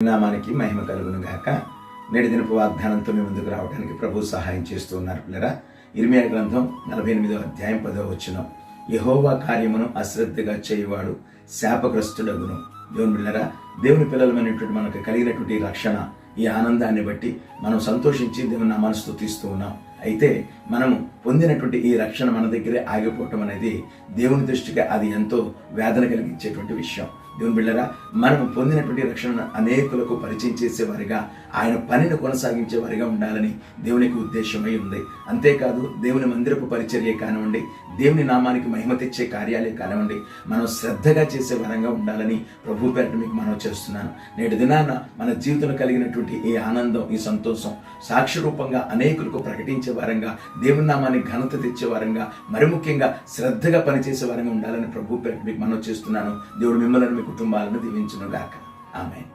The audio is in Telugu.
నామానికి మహిమ కలుగును గాక. నేటి దినపు వాగ్దానంతో మీ ముందుకు రావడానికి ప్రభు సహాయం చేస్తూ ఉన్నారు పిల్లరా. ఇర్మియా గ్రంథం 48వ అధ్యాయం 10వ వచనం, యెహోవా కార్యమును అశ్రద్ధగా చేయువాడు శాపగ్రస్తుడగును. దేవుని పిల్లరా, దేవుని పిల్లలమైనటువంటి మనకు కలిగినటువంటి రక్షణ, ఈ ఆనందాన్ని బట్టి మనం సంతోషించి దేవుని నామాన్ని స్తుతిస్తూ ఉన్నాం. అయితే మనము పొందినటువంటి ఈ రక్షణ మన దగ్గరే ఆగిపోవటం అనేది దేవుని దృష్టికి అది ఎంతో వేదన కలిగించేటువంటి విషయం. దేవుని బిళ్ళరా, మనం పొందినటువంటి రక్షణను అనేకులకు పరిచయం చేసేవారిగా, ఆయన పనిని కొనసాగించే వారిగా ఉండాలని దేవునికి ఉద్దేశమై ఉంది. అంతేకాదు, దేవుని మందిరపు పరిచర్య కానివ్వండి, దేవుని నామానికి మహిమ తెచ్చే కార్యాలే కానివ్వండి, మనం శ్రద్ధగా చేసే వరంగా ఉండాలని ప్రభు పేరిట మీకు మనవి చేస్తున్నాను. నేటి దినాన మన జీవితంలో కలిగినటువంటి ఈ ఆనందం, ఈ సంతోషం సాక్షి రూపంగా అనేకులకు ప్రకటించే వారంగా, దేవుని నామాన్ని ఘనత తెచ్చే వారంగా, మరి ముఖ్యంగా శ్రద్ధగా పనిచేసే వారంగా ఉండాలని ప్రభు పేరిట మీకు మనవి చేస్తున్నాను. దేవుడు మిమ్మల్ని, మీ కుటుంబాలను దీవించును గాక. ఆమేన్.